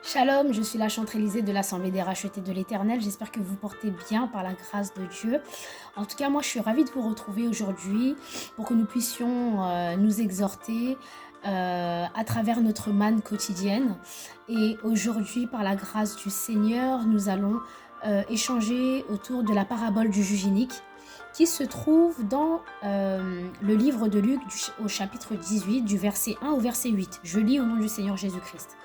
Shalom, je suis la chantre Élisée de l'Assemblée des rachetés de l'Éternel. J'espère que vous portez bien par la grâce de Dieu. En tout cas, moi, je suis ravie de vous retrouver aujourd'hui pour que nous puissions nous exhorter à travers notre manne quotidienne. Et aujourd'hui, par la grâce du Seigneur, nous allons échanger autour de la parabole du juge inique qui se trouve dans le livre de Luc au chapitre 18, du verset 1 au verset 8. Je lis au nom du Seigneur Jésus-Christ.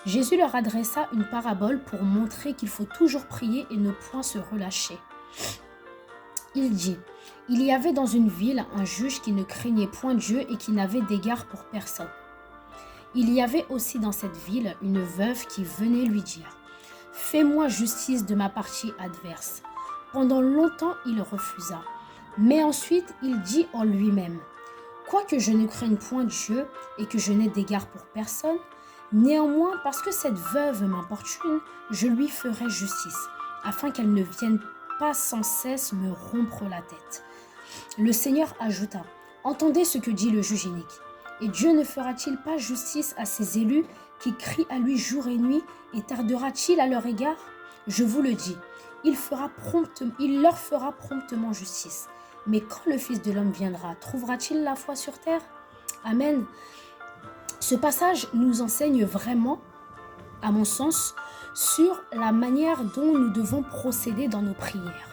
Jésus leur adressa une parabole pour montrer qu'il faut toujours prier et ne point se relâcher. Il dit, il y avait dans une ville un juge qui ne craignait point Dieu et qui n'avait d'égard pour personne. Il y avait aussi dans cette ville une veuve qui venait lui dire, « Fais-moi justice de ma partie adverse. » Pendant longtemps, il refusa. Mais ensuite, il dit en lui-même, « Quoique je ne craigne point Dieu et que je n'ai d'égard pour personne, néanmoins, parce que cette veuve m'importune, je lui ferai justice, afin qu'elle ne vienne pas sans cesse me rompre la tête. » Le Seigneur ajouta, « Entendez ce que dit le juge inique. Et Dieu ne fera-t-il pas justice à ses élus qui crient à lui jour et nuit, et tardera-t-il à leur égard? Je vous le dis, il leur fera promptement justice. Mais quand le Fils de l'homme viendra, trouvera-t-il la foi sur terre? Amen. Ce passage nous enseigne vraiment, à mon sens, sur la manière dont nous devons procéder dans nos prières.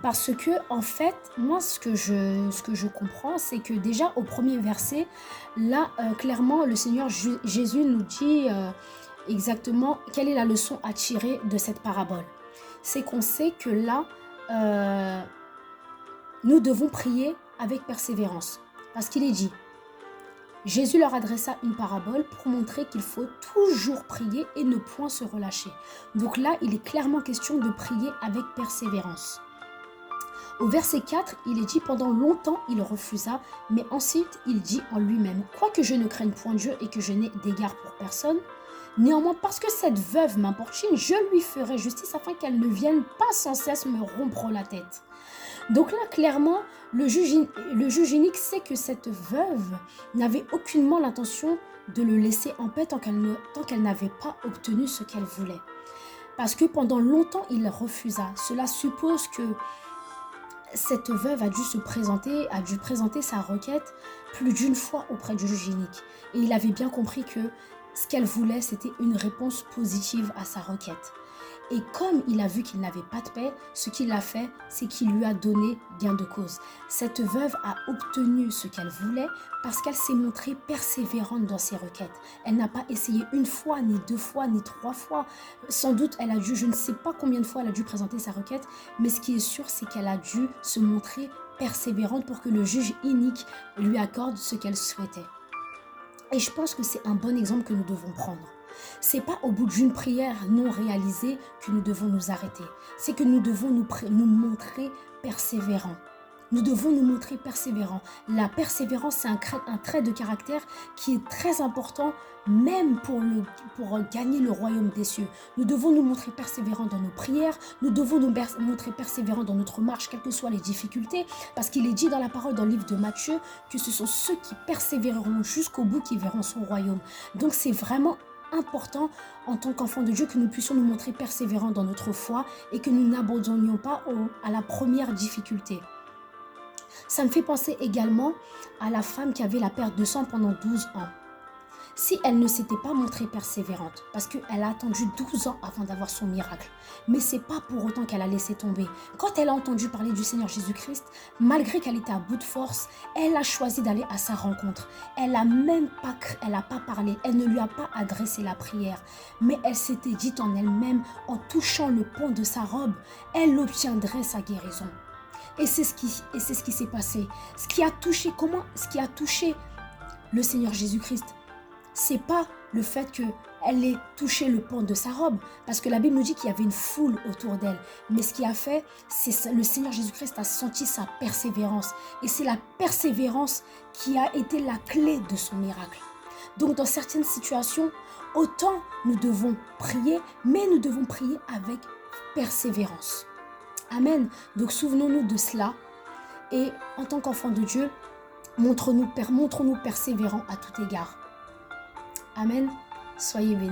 Parce que, en fait, moi, ce que je comprends, c'est que déjà au premier verset, là, clairement, le Seigneur Jésus nous dit exactement quelle est la leçon à tirer de cette parabole. C'est qu'on sait que là, nous devons prier avec persévérance. Parce qu'il est dit, Jésus leur adressa une parabole pour montrer qu'il faut toujours prier et ne point se relâcher. Donc là, il est clairement question de prier avec persévérance. Au verset 4, il est dit « Pendant longtemps, il refusa, mais ensuite, il dit en lui-même « Quoique je ne craigne point Dieu et que je n'ai d'égard pour personne, néanmoins, parce que cette veuve m'importune, je lui ferai justice afin qu'elle ne vienne pas sans cesse me rompre la tête. » Donc là, clairement, le juge inique sait que cette veuve n'avait aucunement l'intention de le laisser en paix tant qu'elle n'avait pas obtenu ce qu'elle voulait. Parce que pendant longtemps, il refusa. Cela suppose que cette veuve a dû présenter sa requête plus d'une fois auprès du juge inique. Et il avait bien compris que ce qu'elle voulait, c'était une réponse positive à sa requête. Et comme il a vu qu'il n'avait pas de paix, ce qu'il a fait, c'est qu'il lui a donné gain de cause. Cette veuve a obtenu ce qu'elle voulait parce qu'elle s'est montrée persévérante dans ses requêtes. Elle n'a pas essayé une fois, ni deux fois, ni trois fois. Sans doute, elle a dû, je ne sais pas combien de fois elle a dû présenter sa requête, mais ce qui est sûr, c'est qu'elle a dû se montrer persévérante pour que le juge inique lui accorde ce qu'elle souhaitait. Et je pense que c'est un bon exemple que nous devons prendre. C'est pas au bout d'une prière non réalisée que nous devons nous arrêter. C'est que nous devons nous montrer persévérants. Nous devons nous montrer persévérants. La persévérance, c'est un trait de caractère qui est très important, même pour gagner le royaume des cieux. Nous devons nous montrer persévérants dans nos prières. Nous devons nous montrer persévérants dans notre marche, quelles que soient les difficultés. Parce qu'il est dit dans la parole, dans le livre de Matthieu, que ce sont ceux qui persévéreront jusqu'au bout qui verront son royaume. Donc c'est vraiment important en tant qu'enfants de Dieu que nous puissions nous montrer persévérants dans notre foi et que nous n'abandonnions pas à la première difficulté. Ça me fait penser également à la femme qui avait la perte de sang pendant 12 ans. Si elle ne s'était pas montrée persévérante, parce qu'elle a attendu 12 ans avant d'avoir son miracle, mais c'est pas pour autant qu'elle a laissé tomber. Quand elle a entendu parler du Seigneur Jésus-Christ, malgré qu'elle était à bout de force, elle a choisi d'aller à sa rencontre. Elle n'a pas parlé, elle ne lui a pas adressé la prière, mais elle s'était dit en elle-même, en touchant le pan de sa robe, elle obtiendrait sa guérison. Et c'est ce qui s'est passé. Ce qui a touché le Seigneur Jésus-Christ, c'est pas le fait qu'elle ait touché le pan de sa robe, parce que la Bible nous dit qu'il y avait une foule autour d'elle. Mais ce qui a fait, c'est le Seigneur Jésus-Christ a senti sa persévérance. Et c'est la persévérance qui a été la clé de son miracle. Donc dans certaines situations, autant nous devons prier, mais nous devons prier avec persévérance. Amen. Donc souvenons-nous de cela et en tant qu'enfants de Dieu, montrons-nous persévérants à tout égard. Amen. Soyez bénis.